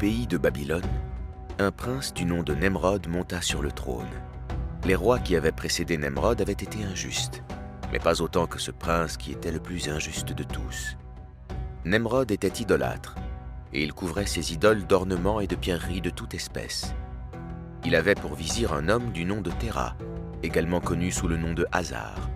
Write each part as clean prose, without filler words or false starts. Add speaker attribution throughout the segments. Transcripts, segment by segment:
Speaker 1: pays de Babylone, un prince du nom de Nemrod monta sur le trône. Les rois qui avaient précédé Nemrod avaient été injustes, mais pas autant que ce prince qui était le plus injuste de tous. Nemrod était idolâtre, et il couvrait ses idoles d'ornements et de pierreries de toute espèce. Il avait pour vizir un homme du nom de Téra, également connu sous le nom de Hasar.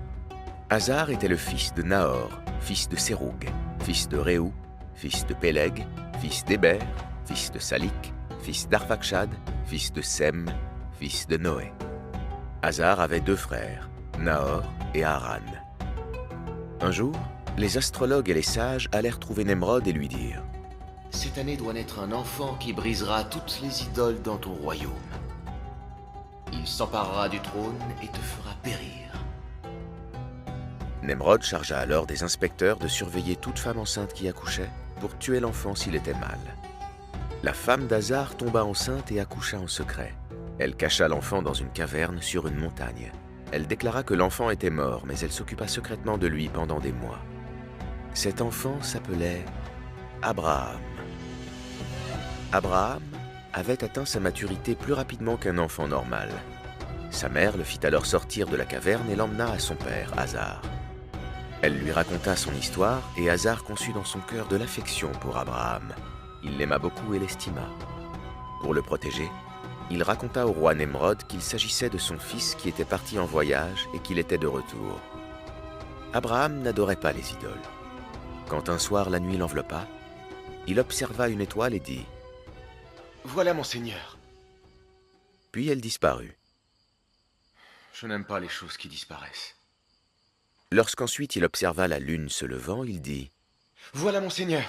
Speaker 1: Hasar était le fils de Nahor, fils de Séroug, fils de Réou, fils de Péleg, fils d'Héber, fils de Salik, fils d'Arphaxad, fils de Sem, fils de Noé. Hasar avait 2 frères, Nahor et Haran. Un jour, les astrologues et les sages allèrent trouver Nemrod et lui dire « Cette année doit naître un enfant qui brisera toutes les idoles dans ton royaume. Il s'emparera du trône et te fera périr. » Nemrod chargea alors des inspecteurs de surveiller toute femme enceinte qui accouchait pour tuer l'enfant s'il était mâle. La femme d'Hasar tomba enceinte et accoucha en secret. Elle cacha l'enfant dans une caverne sur une montagne. Elle déclara que l'enfant était mort, mais elle s'occupa secrètement de lui pendant des mois. Cet enfant s'appelait Abraham. Abraham avait atteint sa maturité plus rapidement qu'un enfant normal. Sa mère le fit alors sortir de la caverne et l'emmena à son père, Hasar. Elle lui raconta son histoire et Hasar conçut dans son cœur de l'affection pour Abraham. Il l'aima beaucoup et l'estima. Pour le protéger, il raconta au roi Nemrod qu'il s'agissait de son fils qui était parti en voyage et qu'il était de retour. Abraham n'adorait pas les idoles. Quand un soir la nuit l'enveloppa, il observa une étoile et dit « Voilà mon Seigneur !» Puis elle disparut. « Je n'aime pas les choses qui disparaissent. » Lorsqu'ensuite il observa la lune se levant, il dit « Voilà mon Seigneur !»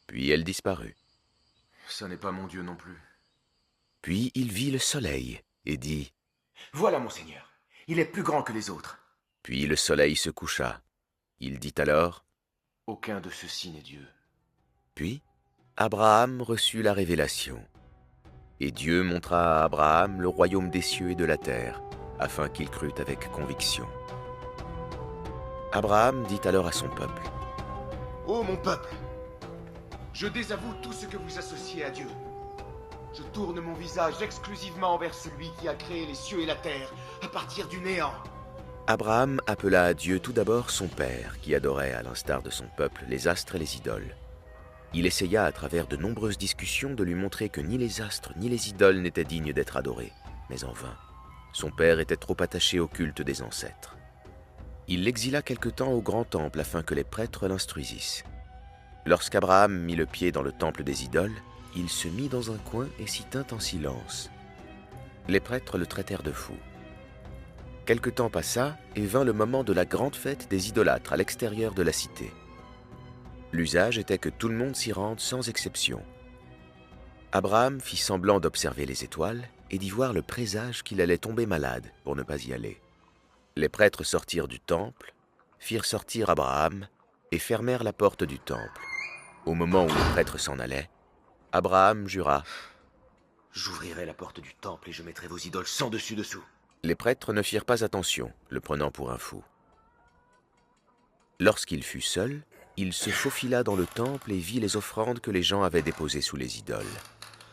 Speaker 1: Puis elle disparut. « Ça n'est pas mon Dieu non plus. » Puis il vit le soleil et dit « Voilà mon Seigneur, il est plus grand que les autres. » Puis le soleil se coucha. Il dit alors « Aucun de ceux-ci n'est Dieu. » Puis Abraham reçut la révélation. Et Dieu montra à Abraham le royaume des cieux et de la terre, afin qu'il crût avec conviction. Abraham dit alors à son peuple « Ô mon peuple, je désavoue tout ce que vous associez à Dieu. Je tourne mon visage exclusivement envers celui qui a créé les cieux et la terre à partir du néant. » Abraham appela à Dieu tout d'abord son père, qui adorait, à l'instar de son peuple, les astres et les idoles. Il essaya à travers de nombreuses discussions de lui montrer que ni les astres ni les idoles n'étaient dignes d'être adorés, mais en vain. Son père était trop attaché au culte des ancêtres. Il l'exila quelque temps au grand temple afin que les prêtres l'instruisissent. Lorsqu'Abraham mit le pied dans le temple des idoles, il se mit dans un coin et s'y tint en silence. Les prêtres le traitèrent de fou. Quelque temps passa et vint le moment de la grande fête des idolâtres à l'extérieur de la cité. L'usage était que tout le monde s'y rende sans exception. Abraham fit semblant d'observer les étoiles et d'y voir le présage qu'il allait tomber malade pour ne pas y aller. Les prêtres sortirent du temple, firent sortir Abraham et fermèrent la porte du temple. Au moment où les prêtres s'en allaient, Abraham jura « J'ouvrirai la porte du temple et je mettrai vos idoles sans dessus-dessous. » Les prêtres ne firent pas attention, le prenant pour un fou. Lorsqu'il fut seul, il se faufila dans le temple et vit les offrandes que les gens avaient déposées sous les idoles.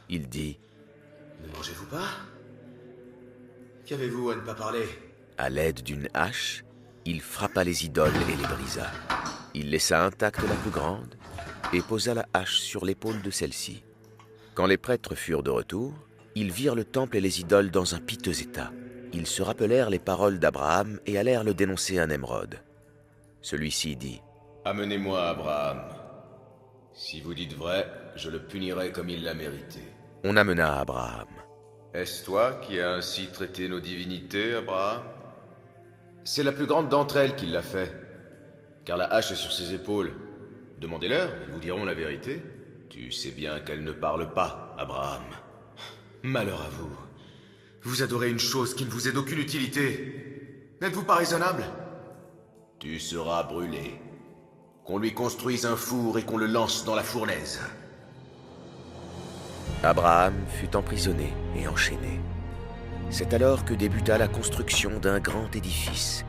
Speaker 1: Il dit « Ne mangez-vous pas? Qu'avez-vous à ne pas parler ?» À l'aide d'une hache, il frappa les idoles et les brisa. Il laissa intacte la plus grande et posa la hache sur l'épaule de celle-ci. Quand les prêtres furent de retour, ils virent le temple et les idoles dans un piteux état. Ils se rappelèrent les paroles d'Abraham et allèrent le dénoncer à Nemrod. Celui-ci dit « Amenez-moi Abraham. Si vous dites vrai, je le punirai comme il l'a mérité. » On amena Abraham. « Est-ce toi qui as ainsi traité nos divinités, Abraham ?» « C'est la plus grande d'entre elles qui l'a fait, car la hache est sur ses épaules. Demandez-leur, ils vous diront la vérité. Tu sais bien qu'elle ne parle pas, Abraham. Malheur à vous. Vous adorez une chose qui ne vous est d'aucune utilité. N'êtes-vous pas raisonnable? Tu seras brûlé. Qu'on lui construise un four et qu'on le lance dans la fournaise. » Abraham fut emprisonné et enchaîné. C'est alors que débuta la construction d'un grand édifice.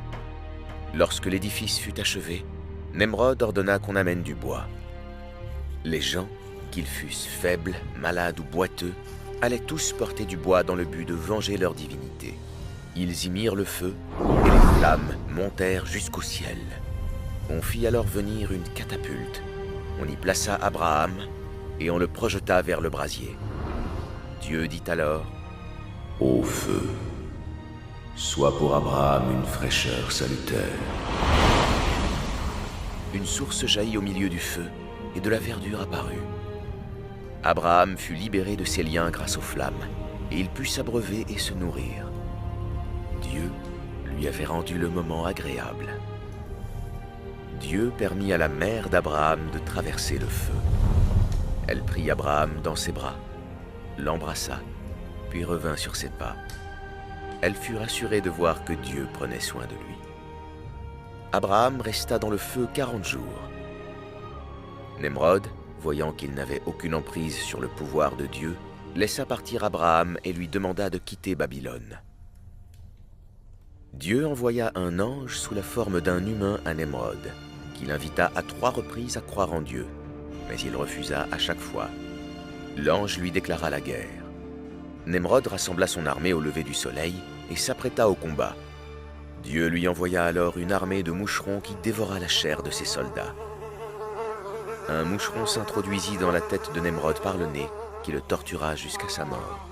Speaker 1: Lorsque l'édifice fut achevé, Nemrod ordonna qu'on amène du bois. Les gens,
Speaker 2: qu'ils fussent faibles, malades ou boiteux, allaient tous porter du bois dans le but de venger leur divinité. Ils y mirent le feu, et les flammes montèrent jusqu'au ciel. On fit alors venir une catapulte. On y plaça Abraham, et on le projeta vers le brasier. Dieu dit alors, « Ô feu, sois pour Abraham une fraîcheur salutaire. » Une source jaillit au milieu du feu, et de la verdure apparut. Abraham fut libéré de ses liens grâce aux flammes, et il put s'abreuver et se nourrir. Dieu lui avait rendu le moment agréable. Dieu permit à la mère d'Abraham de traverser le feu. Elle prit Abraham dans ses bras, l'embrassa, puis revint sur ses pas. Elle fut rassurée de voir que Dieu prenait soin de lui. Abraham resta dans le feu 40 jours. Nemrod, voyant qu'il n'avait aucune emprise sur le pouvoir de Dieu, laissa partir Abraham et lui demanda de quitter Babylone. Dieu envoya un ange sous la forme d'un humain à Nemrod, qui l'invita à 3 reprises à croire en Dieu, mais il refusa à chaque fois. L'ange lui déclara la guerre. Nemrod rassembla son armée au lever du soleil et s'apprêta au combat. Dieu lui envoya alors une armée de moucherons qui dévora la chair de ses soldats. Un moucheron s'introduisit dans la tête de Nemrod par le nez, qui le tortura jusqu'à sa mort.